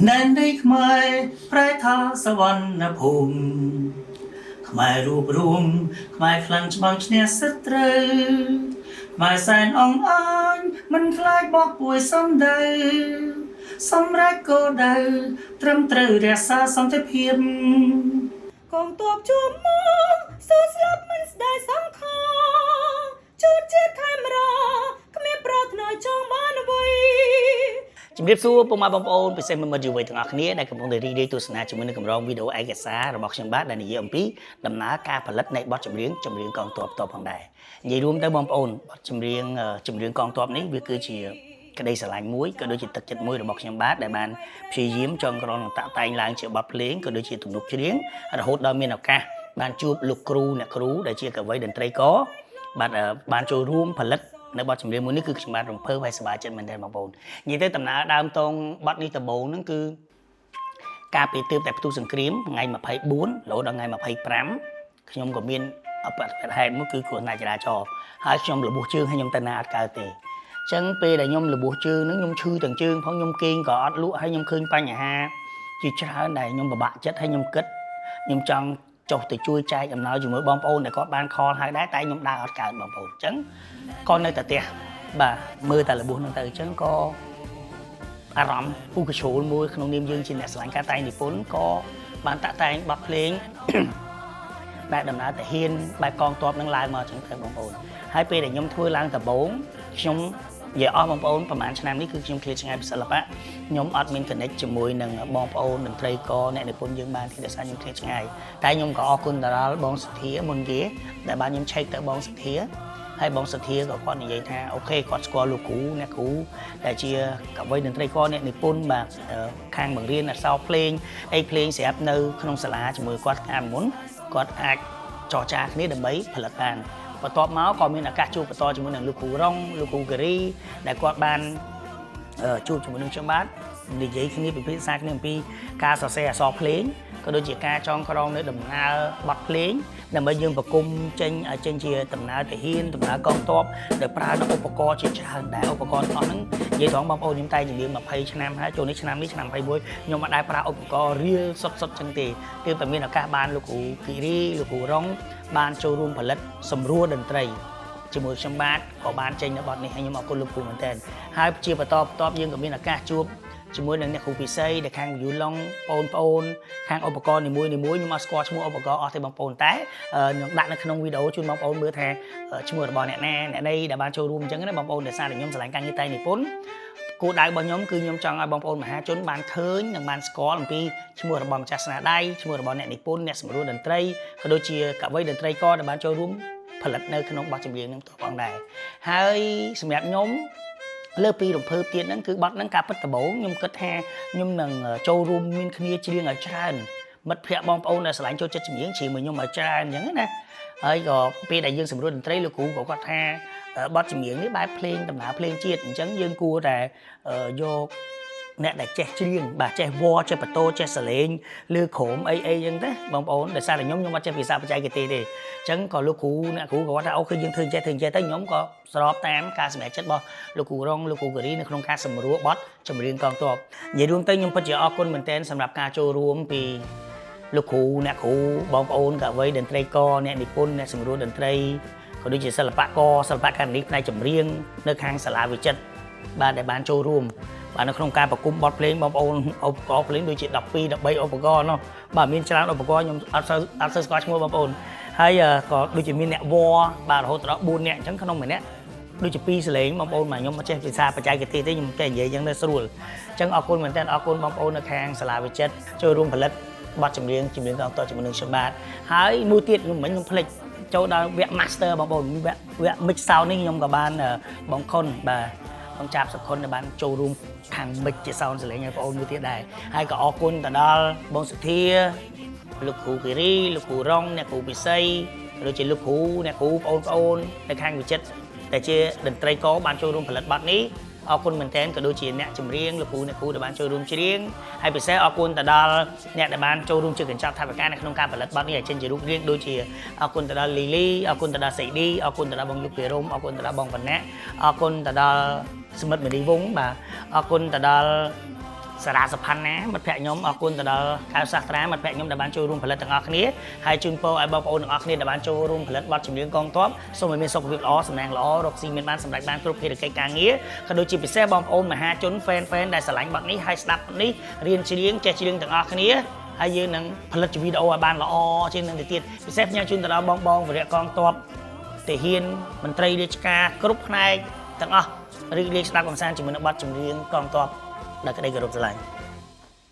ណែននៃខ្មែរប្រែថាសវណ្ណភូមិខ្មែររួបរួមខ្មែរខ្លាំងច្បាំងឈ្នះសត្រូវខ្មែរសែនអង្អាញមិនខ្លាចបោះពួយសំដៅសម្រាប់គោលដៅត្រឹមត្រូវរក្សាសន្តិភាពកងទ័ពជួមមកសូស្លាប់មិនស្ដាយសង្ខារជួតជាតិខេមរៈគ្មានប្រាថ្នាចង់បានអ្វីជំរាបសួរពុកម៉ែបងប្អូនពិសេសមិត្តយុវវ័យទាំងអស់គ្នាដែលកំពុងតែរីករាយទស្សនាជាមួយនឹងកម្រងវីដេអូឯកសាររបស់ខ្ញុំបាទដែលនិយាយអំពីដំណើរការផលិតនៃបទចម្រៀងកងទ័ពតបផងដែរនិយាយរួមទៅបងប្អូនបទចម្រៀងកងទ័ពនេះវាគឺជាក្តីស្រឡាញ់មួយក៏ដូចជាទឹកចិត្តមួយរបស់ខ្ញុំបាទដែលបានព្យាយាមចងក្រងនិងតាក់តែងឡើងជាបទភ្លេងក៏ដូចជាទំនុកច្រៀងរហូតដល់មានឱកាសបានជួបលោកគ្រូអ្នកគ្រូដែលជាកវីតន្ត្រីករបានចូលរួមផលិតនៅបទចម្រៀងមួយនេះគឺខ្ញុំបាទរំភើបហើយសប្បាយចិត្តមែនទែនបងប្អូននិយាយទៅដំណើរដើមតងបទនេះដំបូងហ្នឹងគឺការពីទើបតែផ្ទុះសង្គ្រាមថ្ងៃ24រហូតដល់ថ្ងៃ25ខ្ញុំក៏មានអបហេតុមួយគឺគ្រោះថ្នាក់ចរាចរណ៍ហើយខ្ញុំលបួសជើងហើយខ្ញុំទៅណាអត់កើតទេអញ្ចឹងពេលដែលខ្ញុំលបួសជើងហ្នឹងខ្ញុំឈឺទាំងជើងផងខ្ញុំគេងក៏អត់លក់ហើយខ្ញុំឃើញបញ្ហាជាច្រើនដែលខ្ញុំពិបាកចិត្តហើយខ្ញុំគិតខ្ញុំចង់ចុះទៅជួយចែកអំណោយជាមួយបងប្អូនដែលគាត់បានខលហើយដែរតែខ្ញុំដើរអត់កើតបងប្អូនអញ្ចឹងក៏នៅតែផ្ទះបាទមើលតែរបួសហ្នឹងទៅអញ្ចឹងក៏អារម្មណ៍ពុះកជ្រូលមួយក្នុងនាមយើងជាអ្នកស្រឡាញ់ការតែងនិពន្ធក៏បានតាក់តែងបទភ្លេងដែលដំណើរតាហ៊ានបែបកងទ័ពនឹងឡើងមកអញ្ចឹងទៅបងប្អូនហើយពេលដែលខ្ញុំធ្វើឡើងដំបូងខ្ញុំនិយាយអស់បងប្អូនប្រហែលឆ្នាំនេះគឺខ្ញុំឃ្លាតឆ្ងាយពីសិល្បៈខ្ញុំអត់មាន connect ជាមួយនឹងបងប្អូនតន្ត្រីករអ្នកនិពន្ធយើងបានទេដោយសារខ្ញុំឃ្លាតឆ្ងាយតែខ្ញុំក៏អរគុណដល់បងសធាមុនគេដែលបានខ្ញុំឆែកទៅបងសធាហើយបងសធាក៏គាត់និយាយថាអូខេគាត់ស្គាល់លោកគ្រូអ្នកគ្រូដែលជាកវីតន្ត្រីករអ្នកនិពន្ធបាទខាងបង្រៀនអក្សរភ្លេងអីភ្លេងស្រាប់នៅក្នុងសាលាជាមួយគាត់កាលមុនគាត់អាចចរចាគ្នាដើម្បីផលិតបានបន្ទាប់មកក៏មានឱកាសជួបបន្តជាមួយនឹងលោកគ្រូរងលោកគ្រូការីដែលគាត់បានជួបជាមួយនឹងខ្ញុំបាទនិយាយគ្នាពិភាក្សាគ្នាអំពីការសរសេរអក្សរភ្លេងក៏ដូចជាការចងក្រងនៅដំណើរបទភ្លេងដើម្បីយើងប្រគំចេញជាដំណើរទាហានដំណើរកងទ័ពដែលប្រើនៅឧបករណ៍ជាច្រើនដែលឧបករណ៍ទាំងអស់ហ្នឹងនិយាយត្រង់បងប្អូនខ្ញុំតែជំនាញ20ឆ្នាំហើយចូលនេះឆ្នាំ21ខ្ញុំមិនដែលប្រើឧបករណ៍រៀលសុទ្ធចឹងទេទើបតែមានឱកាសបានលោកគ្រូគិរីលោកគ្រូរងបានចូលរួមផលិតសម្រួលតន្ត្រីជាមួយខ្ញុំបាទក៏បានចេញនៅបទនេះហើយខ្ញុំអរគុណលោកគ្រូមែនទែនហើយជាបន្តបន្ទាប់យើងក៏មានឱកាសជួបជាមួយនឹងអ្នកគ្រូពិសីដែលខាង view long បងប្អូនខាងឧបករណ៍នីមួយខ្ញុំអត់ស្គាល់ឈ្មោះឧបករណ៍អស់ទេបងប្អូនតែខ្ញុំដាក់នៅក្នុងវីដេអូជូនបងប្អូនមើលថាឈ្មោះរបស់អ្នកណាអ្នកណីដែលបានចូលរួមអញ្ចឹងណាបងប្អូនដែលសារតែខ្ញុំឆ្លងការងារតែនិពន្ធគោលដៅរបស់ខ្ញុំគឺខ្ញុំចង់ឲ្យបងប្អូនមហាជនបានឃើញនិងបានស្គាល់អំពីឈ្មោះរបស់ម្ចាស់ស្នាដៃឈ្មោះរបស់អ្នកនិពន្ធអ្នកសម្រួលតន្ត្រីក៏ដូចជាកវីតន្ត្រីករដែលបានចូលរួមផលិតនៅក្នុងបទចម្រៀងនឹងផងដែរហើយសម្រាប់ខ្ញុំលើពីរំភើបទៀតហ្នឹងគឺបទហ្នឹងការពិតដំបូងខ្ញុំគិតថាខ្ញុំនឹងចូលរួមមានគ្នាច្រៀងឲ្យច្រើនមិត្តភ័ក្តិបងប្អូនដែលឆ្លាញ់ចូលចិត្តចម្រៀងច្រៀងមួយខ្ញុំឲ្យច្រើនអញ្ចឹងណាហើយក៏ពេលដែលយើងសម្រួលតន្ត្រីលោកគ្រូក៏គាត់ថាបទចម្រៀងនេះបែបភ្លេងដំណើរភ្លេងជាតិអញ្ចឹងយើងគួរតែយកអ្នកដែលចេះច្រៀងបាទចេះវល់ចេះបន្ទោចេះសលេងលើក្រោមអីអញ្ចឹងទេបងប្អូនដោយសារតែខ្ញុំអត់ចេះភាសាបច្ចេកទេសទេអញ្ចឹងក៏លោកគ្រូអ្នកគ្រូក៏គាត់ថាអូខេយើងធ្វើចេះទៅខ្ញុំក៏ស្របតាមការសម្រេចចិត្តរបស់លោកគ្រូរងលោកគ្រូការីនៅក្នុងការសម្រួលបទចម្រៀងកងទ័ពនិយាយរួមទៅខ្ញុំពិតជាអរគុណមែនទែនសម្រាប់ការចូលរួមពីលោកគ្រូអ្នកគ្រូបងប្អូនកវីតន្ត្រីករអ្នកនិពន្ធអ្នកសម្រួលតន្ត្រីក៏ដូចជាសិល្បករសិល្បករនេះផ្នែកចម្រៀងនៅខាងសាលាវិចិត្របាទដែលបានចូលរួមបាទនៅក្នុងការប្រគំបទភ្លេងបងប្អូនឧបករណ៍ភ្លេងដូចជា12 13ឧបករណ៍នោះបាទមានច្រើនឧបករណ៍ខ្ញុំអត់សូវស្គាល់ឈ្មោះបងប្អូនហើយក៏ដូចជាមានអ្នកវល់បាទរហូតដល់4នាក់អញ្ចឹងក្នុងម្នាក់ដូចជា2សលេងបងប្អូនមកខ្ញុំមិនចេះភាសាបច្ចេកទេសទេខ្ញុំតែនិយាយអញ្ចឹងទៅស្រួលអញ្ចឹងអរគុណមែនទែនអរគុណបងប្អូននៅខាងសាលាវិចិត្រចូលរួមផលិតបទចម្រៀងកងទ័ពជាមួយនឹងខ្ញុំបាទហើយមួយទៀតខ្ញុំភ្លេចចូលដល់វគ្គ Master បងប្អូនវគ្គ Mix Sound នេះខ្ញុំក៏បានបងខុនបាទបងចាប់សុខុនដែលបានចូលរួមខាង Mix ជា sound សលេងឲ្យបងប្អូនមួយទៀតដែរហើយក៏អរគុណទៅដល់បងសុធាលោកគ្រូគិរីលោកគ្រូរងអ្នកគ្រូពិសីដូចជាលោកគ្រូអ្នកគ្រូបងប្អូននៅខាងវិចិត្រដែលជាតន្ត្រីករបានចូលរួមផលិតបទនេះអរគុណមែនទែនក៏ដូចជាអ្នកចម្រៀងលោកគ្រូអ្នកគ្រូដែលបានចូលរួមច្រៀងហើយពិសេសអរគុណទៅដល់អ្នកដែលបានចូលរួមជាកញ្ចប់ថវិកានៅក្នុងការផលិតបទនេះឲ្យចេញជារូបរាងដូចជាអរគុណទៅដល់លីលីអរគុណទៅដល់សេឌីអរគុណទៅដល់បងយុគពិរមអរគុណទៅដល់បងវណ្ណៈអរគុណទៅដល់សមិទ្ធមនីវងបាទអរគុណទៅដល់ សារៈសំខាន់ណាមិត្តភក្តិខ្ញុំអរគុណទៅដល់កៅសាស្ត្រាមិត្តភក្តិខ្ញុំដែលបានចូលរួមផលិតទាំងអស់គ្នាហើយជូនពរឲ្យបងប្អូនទាំងអស់គ្នាដែលបានចូលរួមផលិតបទចម្រៀងកងទ័ពសូមឲ្យមានសុខភាពល្អសំណាងល្អរកស៊ីមានបានសម្រេចបានគ្រប់ភារកិច្ចការងារក៏ដូចជាពិសេសបងប្អូនមហាជនហ្វេនដែលស្រឡាញ់បទនេះហើយស្ដាប់នេះរៀនច្រៀងចេះច្រៀងទាំងអស់គ្នាហើយយើងនឹងផលិតជាវីដេអូឲ្យបានល្អជាងនឹងទៅទៀតពិសេសផ្ញើជូនទៅដល់បងវរៈកងទ័ពទាហានមន្ត្រីរាជការគ្រប់ផ្នែកទាំងអស់រីករាយស្ដាប់កំសាន្តជាមួយនឹងបទចម្រៀងកងទ័ពដោយក្តីគោរពស្រឡាញ់